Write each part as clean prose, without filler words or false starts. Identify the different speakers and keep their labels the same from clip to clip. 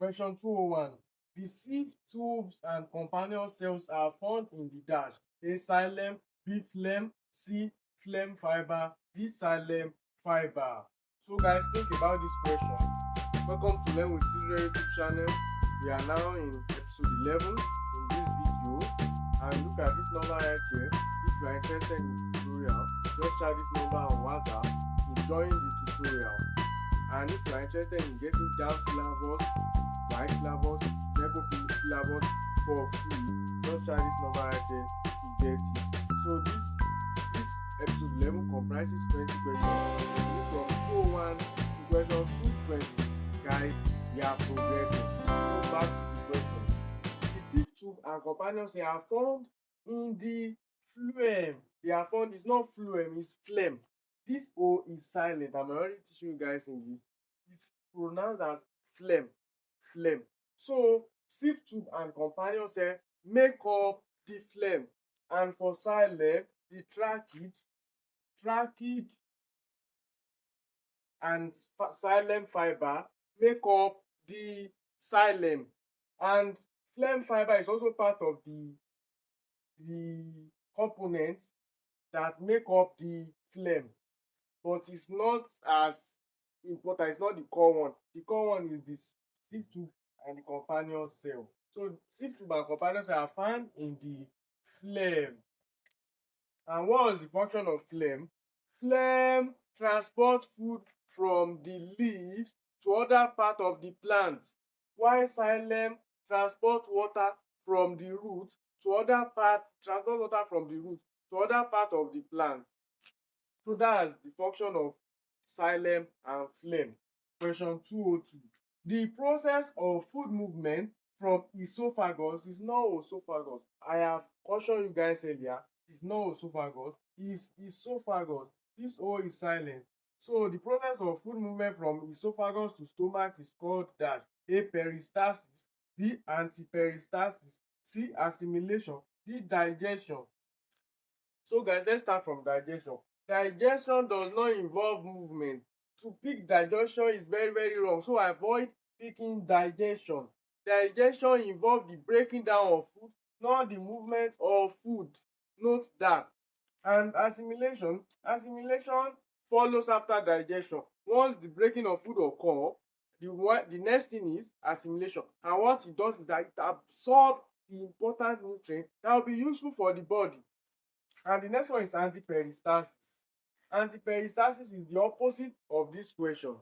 Speaker 1: Question 201. The sieve tubes and companion cells are found in the dash. A. Xylem, B. Phloem, C. Phloem fiber, D. Xylem fiber. So guys, think about this question. Welcome to Learn with Children YouTube channel. We are now in episode 11 in this video, and look at this number right here. If you are interested in the tutorial, just share this number on WhatsApp to join the tutorial. And if you are interested in getting JAMB syllabus, WAEC syllabus, NECO syllabus for free, just share this number right here to get it. So this episode 11 comprises 20 questions. From 201 to question 220. Guys, we are progressing. So back to the question. The sieve tube and companions are found in the phloem. They are found, it's not phloem, it's phloem. This O is silent. I'm already teaching you guys English. It's pronounced as phloem. Phloem. So sieve tube and companion cell make up the phloem. And for xylem, the trachid and xylem fiber make up the xylem. And phloem fiber is also part of the components that make up the phloem, but it's not as important. It's not the core one. The core one is the sieve tube and the companion cell. So sieve tube and companion cell are found in the phloem. And what is the function of phloem? Phloem transport food from the leaves to other part of the plant, while xylem transport water from the root to other part of the plant. So that's the function of xylem and phloem. Question 202. The process of food movement from esophagus is not esophagus. I have cautioned you guys earlier. It's not esophagus. It's esophagus. This O is silent. So the process of food movement from esophagus to stomach is called dash. A. Peristalsis, B. Antiperistasis, C. Assimilation, D. Digestion. So guys, let's start from digestion. Digestion does not involve movement. To pick digestion is very, very wrong. So avoid picking digestion. Digestion involves the breaking down of food, not the movement of food. Note that. And assimilation follows after digestion. Once the breaking of food occurs, the next thing is assimilation. And what it does is that it absorbs the important nutrients that will be useful for the body. And the next one is antiperistasis. Antiperistasis is the opposite of this question.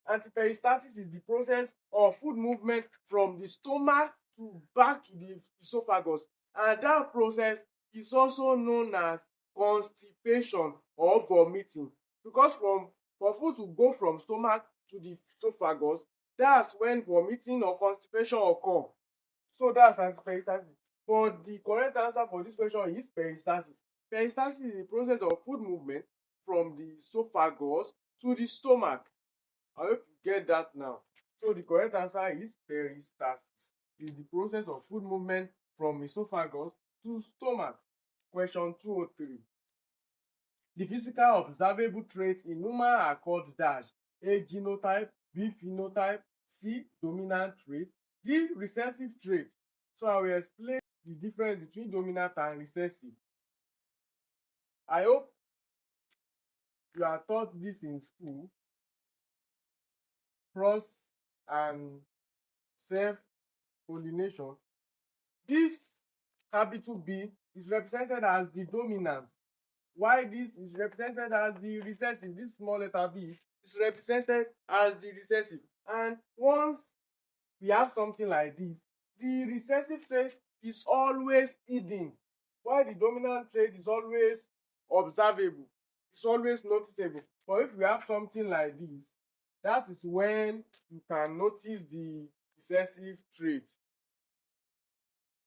Speaker 1: Antiperistasis is the process of food movement from the stomach to back to the esophagus. And that process is also known as constipation or vomiting, because for food to go from stomach to the esophagus, that's when vomiting or constipation occur. So that's antiperistasis. But the correct answer for this question is peristasis. Peristasis is the process of food movement from the esophagus to the stomach. I hope you get that now. So the correct answer is peristasis. It's the process of food movement from esophagus to stomach. Question 203. The physical observable traits in human are called dash. A. Genotype, B. Phenotype, C. Dominant trait, D. Recessive trait. So I will explain the difference between dominant and recessive. I hope you are taught this in school. Cross and self-pollination. This capital B is represented as the dominant, while this is represented as the recessive. This small letter B is represented as the recessive. And once we have something like this, the recessive trait is always hidden, while the dominant trait is always observable. It's always noticeable. But if we have something like this, that is when you can notice the recessive trait.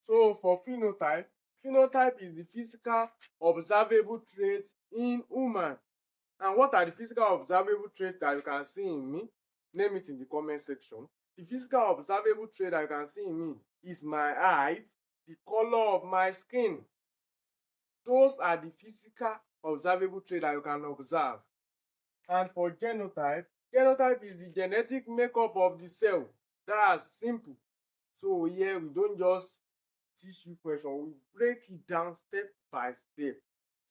Speaker 1: So for phenotype is the physical observable traits in human. And what are the physical observable traits that you can see in me? Name it in the comment section. The physical observable trait that you can see in me is my height, the color of my skin. Those are the physical observable traits that you can observe. And for genotype is the genetic makeup of the cell. That's simple. So here we don't just teach you question, we break it down step by step.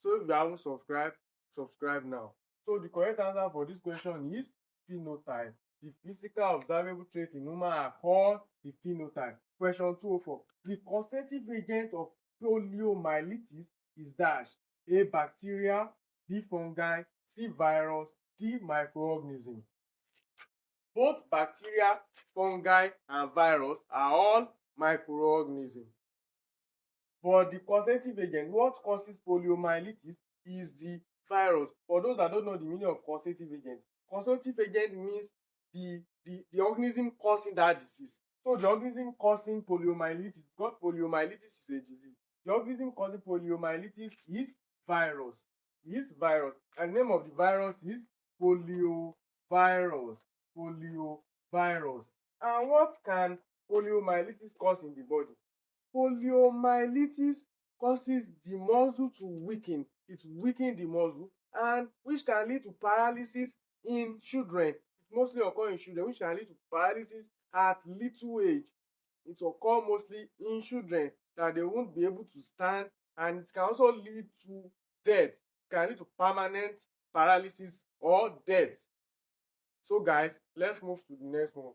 Speaker 1: So if you haven't subscribed, subscribe now. So the correct answer for this question is phenotype. The physical observable trait in human are called the phenotype. Question 204. The causative agent of poliomyelitis is dash: A. Bacteria, B. Fungi, C. Virus, D. Microorganism. Both bacteria, fungi, and virus are all microorganisms. But the causative agent, what causes poliomyelitis, is the virus. For those that don't know the meaning of causative agent means the organism causing that disease. So the organism causing poliomyelitis, because poliomyelitis is a disease, the organism causing poliomyelitis is virus. And the name of the virus is poliovirus. And what can poliomyelitis cause in the body? Poliomyelitis causes the muscle to weaken. It weakens the muscle, and which can lead to paralysis in children. It mostly occurs in children, which can lead to paralysis at little age. It occurs mostly in children, that they won't be able to stand, and it can also lead to death. It can lead to permanent paralysis or death. So guys, let's move to the next one.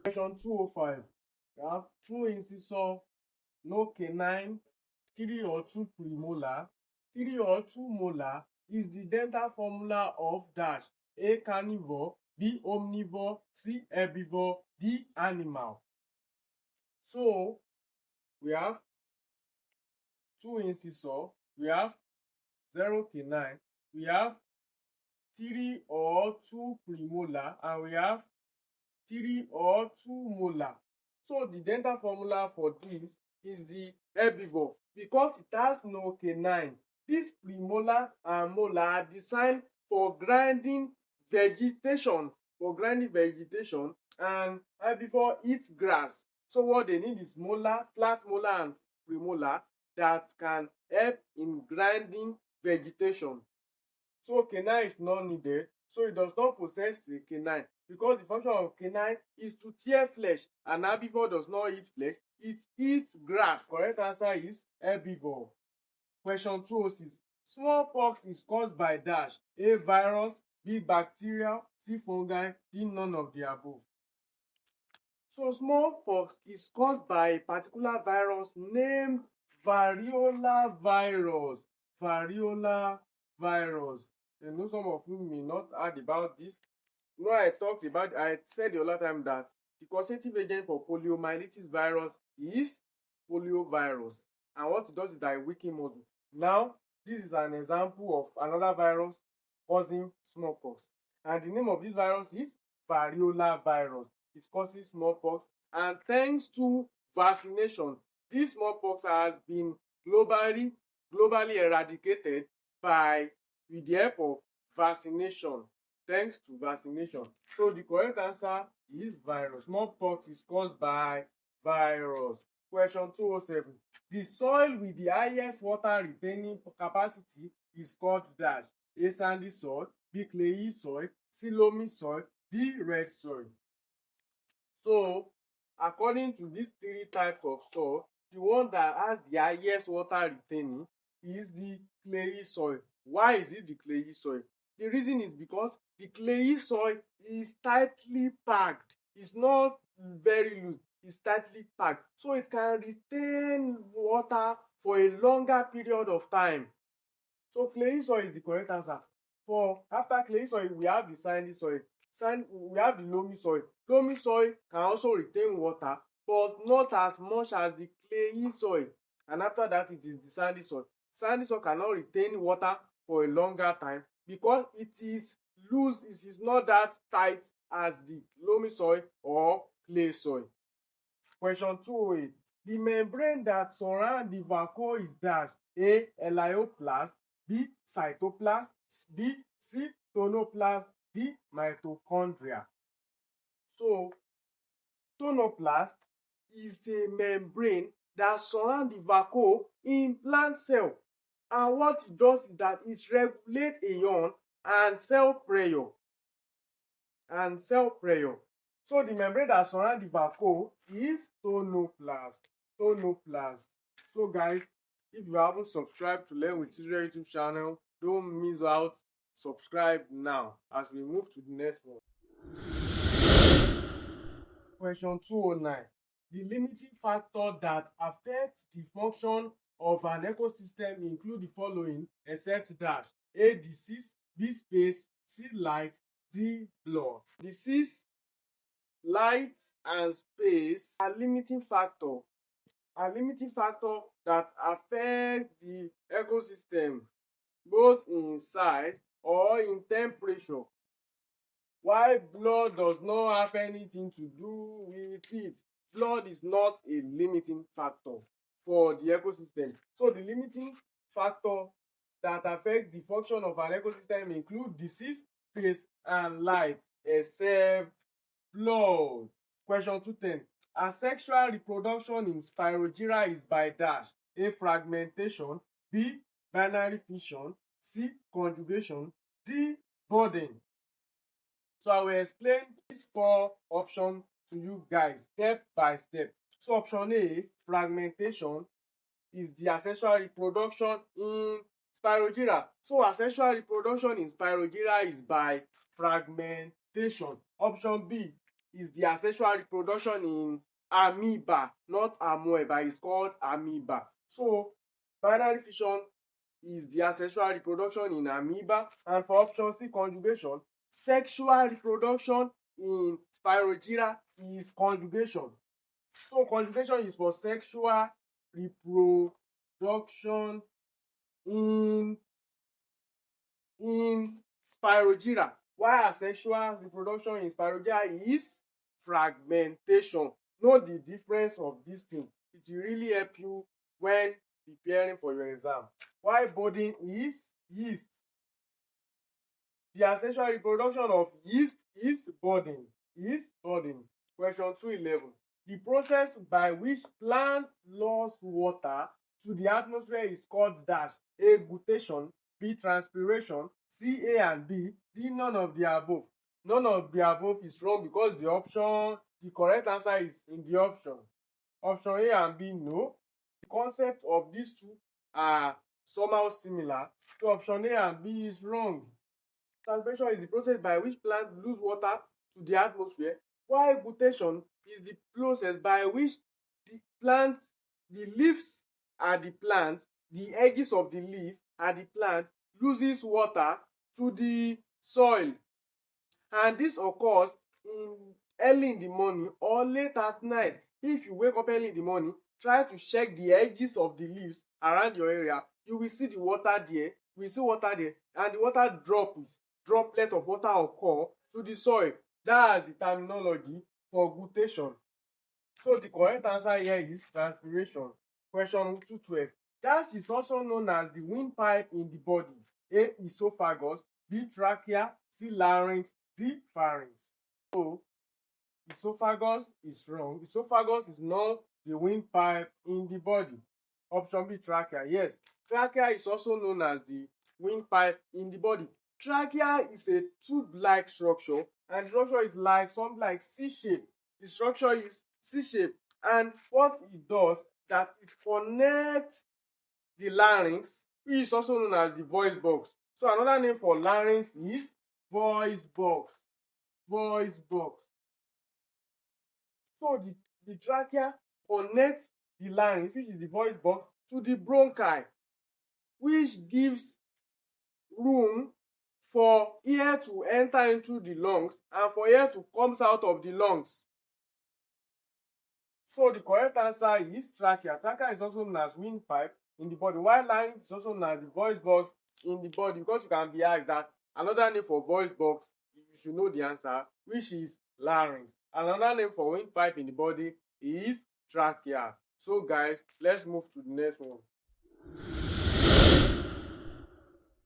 Speaker 1: Question 205. We have 2 incisor, no canine, 3 or 2 premolar, 3 or 2 molar is the dental formula of dash: A. Carnivore, B. Omnivore, C. Herbivore, D. Animal. So we have 2 incisor, we have 0 canine, we have 3 or 2 premolar, and we have 3 or 2 molar. So the dental formula for this is the herbivore, because it has no canine. This premolar and molar are designed for grinding vegetation, and herbivore eats grass. So what they need is molar, flat molar and premolar that can help in grinding vegetation. So canine is not needed, so it does not possess a canine, because the function of canine is to tear flesh, and herbivore does not eat flesh, it eats grass. Correct answer is herbivore. Question 206. Smallpox is caused by dash: A. Virus, B. Bacteria, C. Fungi, D. None of the above. So smallpox is caused by a particular virus named variola virus. You know, some of you may not heard about this. You know, I said the other time that the causative agent for poliomyelitis virus is poliovirus. And what it does is that it weakens muscle. Now, this is an example of another virus causing smallpox. And the name of this virus is variola virus. It causes smallpox. And thanks to vaccination, this smallpox has been globally eradicated with the help of vaccination. Thanks to vaccination. So the correct answer is virus. Smallpox is caused by virus. Question 207. The soil with the highest water retaining capacity is called dash: A. Sandy soil, B. Clayey soil, C. Loamy soil, D. Red soil. So according to these 3 types of soil, the one that has the highest water retaining is the clayey soil. Why is it the clayey soil? The reason is because the clayey soil is tightly packed. It's not very loose, it's tightly packed, so it can retain water for a longer period of time. So clayey soil is the correct answer. For after clayey soil, we have the sandy soil. We have the loamy soil. Loamy soil can also retain water, but not as much as the clayey soil. And after that, it is the sandy soil. Sandy soil cannot retain water for a longer time because it is loose. It is not that tight as the loamy soil or clay soil. Question 208. The membrane that surrounds the vacuole is dash: A. Helioplast, B. Cytoplasm, C. Tonoplast, D. Mitochondria. So tonoplast is a membrane that surrounds the vacuole in plant cell, and what it does is that it regulates ion and cell pressure. and cell pressure. So the membrane that surrounds the vacuole is tonoplast. So guys, if you haven't subscribed to Learn with Israel YouTube channel, don't miss out. Subscribe now as we move to the next one. Question 209. The limiting factor that affects the function of an ecosystem include the following except dash: A. Disease, B. Space, C. Light, D. Blood. Disease, light, and space are limiting factor that affect the ecosystem both in size or in temperature, while blood does not have anything to do with it. Blood is not a limiting factor for the ecosystem. So the limiting factor that affect the function of an ecosystem include disease, space, and light except blood. Question 210. Asexual reproduction in Spirogyra is by dash: A. Fragmentation, B. Binary fission, C. Conjugation, D. Budding. So I will explain these four options to you guys step by step. So option A, fragmentation, is the asexual reproduction in Spirogyra. So asexual reproduction in Spirogyra is by fragmentation. Option B is the asexual reproduction in amoeba, not amoeba, it's called amoeba. So binary fission is the asexual reproduction in amoeba. And for option C, conjugation, sexual reproduction in Spirogyra is conjugation. So conjugation is for sexual reproduction in Spirogyra, while asexual reproduction in Spirogyra is fragmentation. Know the difference of this thing. It will really help you when preparing for your exam. While budding is yeast. The asexual reproduction of yeast is budding. Question 211. The process by which plant lost water to the atmosphere is called dash: A. Guttation, B. Transpiration, C. A and B, D. None of the above. None of the above is wrong because the correct answer is in the option. Option A and B, no. The concept of these two are somehow similar. So option A and B is wrong. Transpiration is the process by which plants lose water to the atmosphere, while guttation is the process by which the leaves at the plant, the edges of the leaf at the plant loses water to the soil. And this occurs early in the morning or late at night. If you wake up early in the morning, try to check the edges of the leaves around your area. You will see the water there. And the water droplet of water occur to the soil. That's the terminology for guttation. So the correct answer here is transpiration. Question 212. That is also known as the windpipe in the body. A. Esophagus, B. Trachea, C. Larynx, D. Pharynx. So esophagus is wrong. Esophagus is not the windpipe in the body. Option B, trachea. Yes, trachea is also known as the windpipe in the body. Trachea is a tube-like structure, and the structure is something like C-shape. The structure is C-shape, and what it does that it connects the larynx, which is also known as the voice box. So another name for larynx is voice box. So the trachea connects the larynx, which is the voice box, to the bronchi, which gives room for air to enter into the lungs and for air to come out of the lungs. So the correct answer is trachea. Trachea is also known as windpipe in the body, while larynx is also known as the voice box in the body, because you can be asked that another name for voice box, you should know the answer, which is larynx. Another name for windpipe in the body is trachea. So guys, let's move to the next one.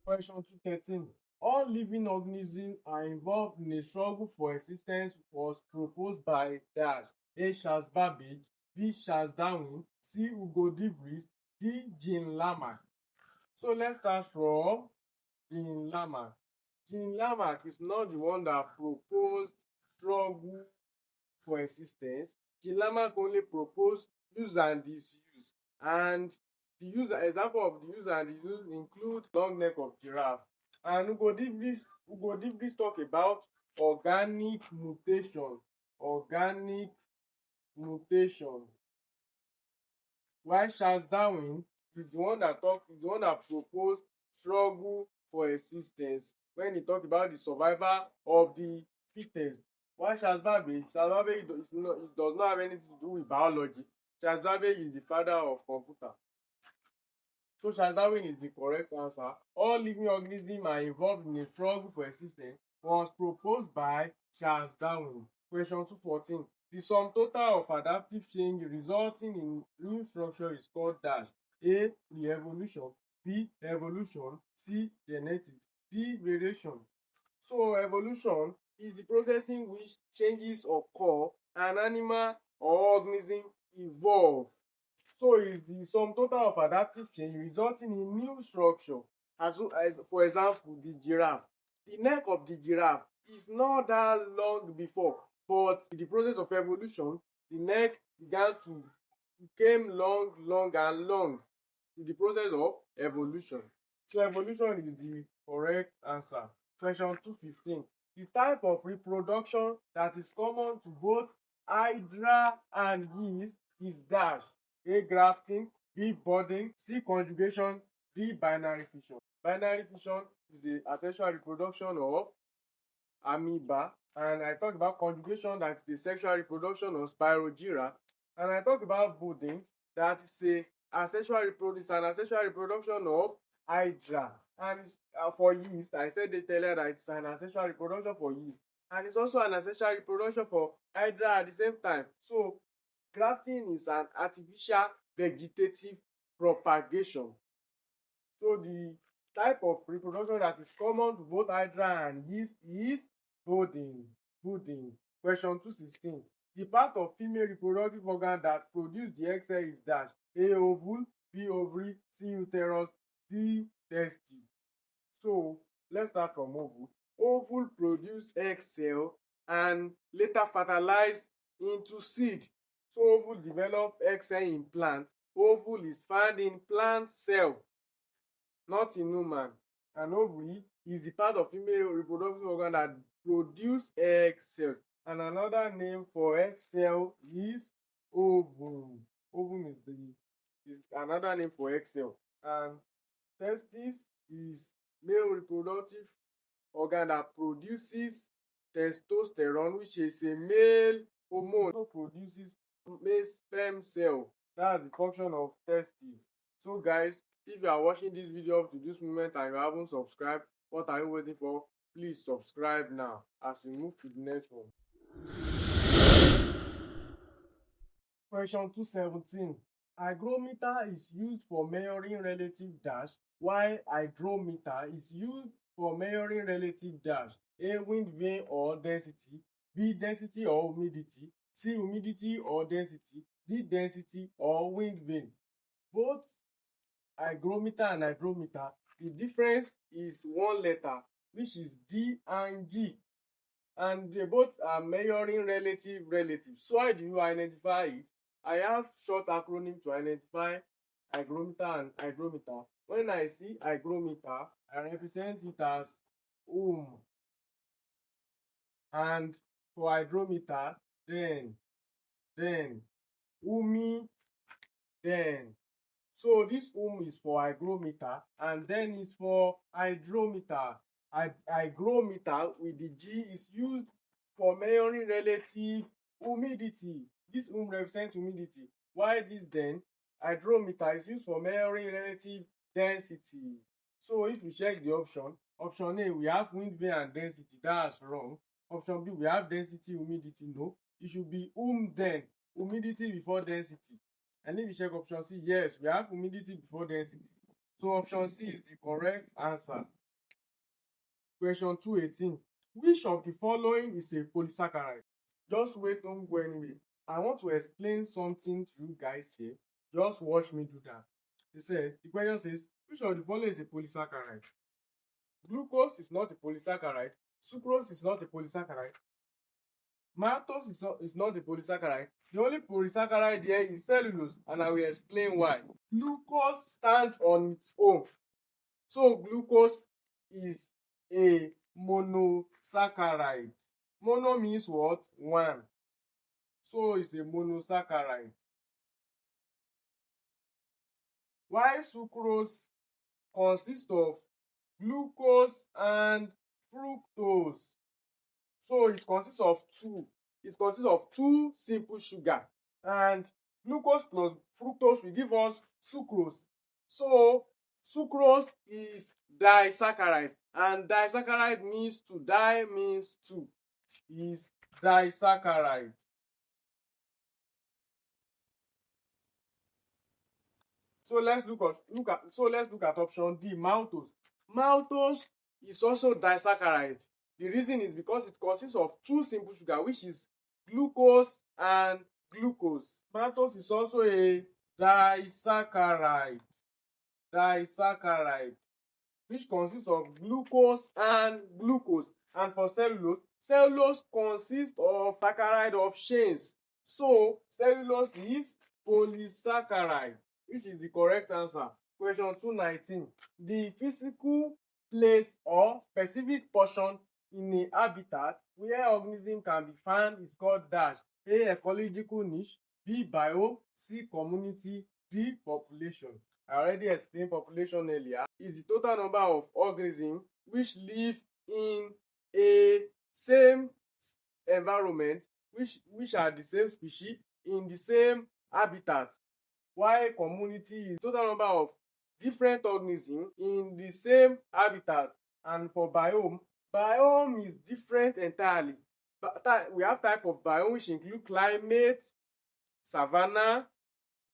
Speaker 1: Question 213. All living organisms are involved in a struggle for existence was proposed by dash: A. Charles Babbage, B. Charles Darwin, C. Hugo de Vries, D. Jean Lamarck. So let's start from Jean Lamarck. Jean Lamarck is not the one that proposed struggle for existence. Jean Lamarck only proposed use and disuse, and the example of the use and disuse include long neck of giraffe. And we go deeply talk about organic mutation. Organic mutation. While Charles Darwin is the one that proposed struggle for existence when he talked about the survival of the fittest. While Charles Babbage does not have anything to do with biology. Charles Babbage is the father of computer. So Charles Darwin is the correct answer. All living organisms are involved in a struggle for existence was proposed by Charles Darwin. Question 214. The sum total of adaptive change resulting in new structure is called dash. A. Re-evolution. B. Evolution. C. Genetics. D. Variation. So evolution is the process in which changes occur and animal or organism evolve. So is the sum total of adaptive change resulting in new structure. As for example, the giraffe. The neck of the giraffe is not that long before, but in the process of evolution, the neck became long and long in the process of evolution. So evolution is the correct answer. Question 215. The type of reproduction that is common to both hydra and yeast is dash. A. Grafting. B. Budding. C. Conjugation. D. Binary fission. Binary fission is the asexual reproduction of amoeba, and I talk about conjugation, that is the sexual reproduction of Spirogyra, and I talk about budding, that is an asexual reproduction of hydra. And for yeast, I said earlier that it's an asexual reproduction for yeast, and it's also an asexual reproduction for hydra at the same time. So grafting is an artificial vegetative propagation. So the type of reproduction that is common to both hydra and yeast is budding. Question 216. The part of female reproductive organ that produce the egg cell is dash. A. Ovule. B. Ovary. C. Uterus. D. Testes. So let's start from ovule. Ovule produce egg cell and later fertilize into seed. So ovule develop egg cell in plant. Ovule is found in plant cell, not in human. And ovary is the part of female reproductive organ that produce egg cells. And another name for egg cell is ovum. Ovum is another name for egg cell. And testis is male reproductive organ that produces testosterone, which is a male hormone. Also produces male sperm cell. That's the function of testis. So guys, if you are watching this video up to this moment and you haven't subscribed, what are you waiting for? Please subscribe now as we move to the next one. Question 217. Hygrometer is used for measuring relative dash, while hydrometer is used for measuring relative dash. A. Wind vane or density. B. Density or humidity. C. Humidity or density. D. Density or wind vane. Both hygrometer and hydrometer, the difference is one letter, which is D and G, and they both are measuring relative. So how do you identify it? I have short acronym to identify hygrometer and hydrometer. When I see hygrometer, I represent it as and for hydrometer, then umi, then. So this is for hygrometer, and then is for hydrometer. Hygrometer with the G is used for measuring relative humidity. This represents humidity, while this then hydrometer is used for measuring relative density. So if we check the option A, we have wind vane and density. That's wrong. Option B, we have density, humidity. No, it should be then humidity before density. And if you check option C, yes, we have humidity before density. So option C is the correct answer. Question 218. Which of the following is a polysaccharide? Just wait, don't go anywhere. I want to explain something to you guys here. Just watch me do that. The question says, which of the following is a polysaccharide? Glucose is not a polysaccharide. Sucrose is not a polysaccharide. Maltose is not a polysaccharide. The only polysaccharide here is cellulose, and I will explain why. Glucose stands on its own. So glucose is a monosaccharide. Mono means what? One. So it's a monosaccharide. While sucrose consists of glucose and fructose. So it consists of two. It consists of two simple sugar, and glucose plus fructose will give us sucrose. So sucrose is disaccharide, and disaccharide means two. Di means two. Is disaccharide. So let's look at option D, maltose. Maltose is also disaccharide. The reason is because it consists of two simple sugar, which is glucose and glucose. Maltose is also a disaccharide, which consists of glucose and glucose. And for cellulose, cellulose consists of saccharide of chains. So cellulose is polysaccharide, which is the correct answer. Question 219. The physical place or specific portion in a habitat where organism can be found is called dash. A, ecological niche. B, biome. C, community. D, population. I already explained population earlier. Is the total number of organisms which live in a same environment, which are the same species in the same habitat. While community is total number of different organisms in the same habitat. And for biome is different entirely. We have type of biome which include climate, savanna.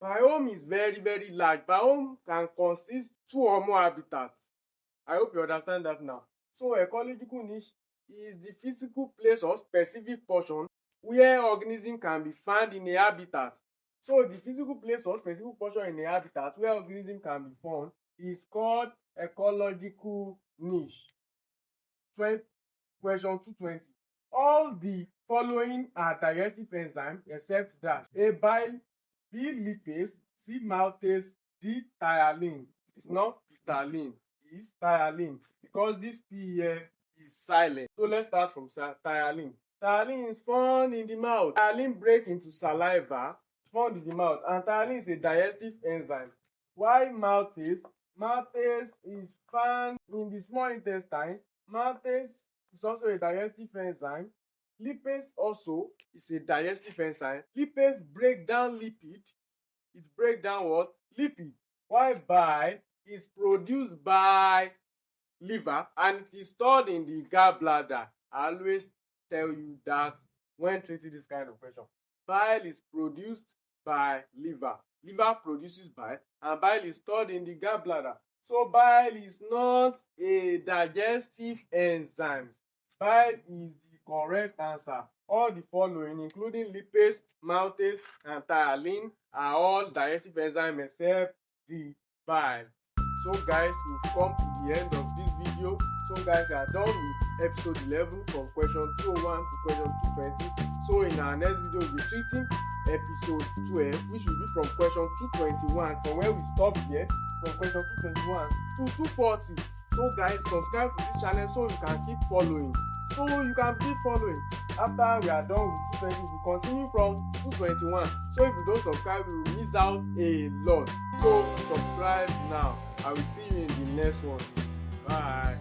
Speaker 1: Biome is very, very large. Biome can consist two or more habitats. I hope you understand that now. So ecological niche is the physical place or specific portion where organism can be found in a habitat. So the physical place or specific portion in a habitat where organism can be found is called ecological niche. Question 220. All the following are digestive enzymes except dash. A, bile. B, lipase. C, maltase. D, thiolane. It's not ptyaline, it's thiolane, because this P here is silent. So let's start from thiolane. Thiolane is found in the mouth. Thiolane breaks into saliva, found in the mouth, and thiolane is a digestive enzyme. While maltase is found in the small intestine. Maltase is also a digestive enzyme. Lipase also is a digestive enzyme. Lipase break down lipid. It breaks down what? Lipid. While bile is produced by liver and it is stored in the gallbladder. I always tell you that when treating this kind of question. Bile is produced by liver. Liver produces bile and bile is stored in the gallbladder. So bile is not a digestive enzyme. Bile is the correct answer. All the following, including lipase, maltase, and thiolane, are all digestive enzymes except the bile. So guys, we've come to the end of this video. So guys, we are done with episode 11 from question 201 to question 220. So in our next video, we'll be treating episode 12, which will be from question 221, from where we stopped here, from question 221 to 240. So guys, subscribe to this channel so you can keep following. So you can keep following. After we are done with 220, we continue from 221. So if you don't subscribe, you will miss out a lot. So subscribe now. I will see you in the next one. Bye.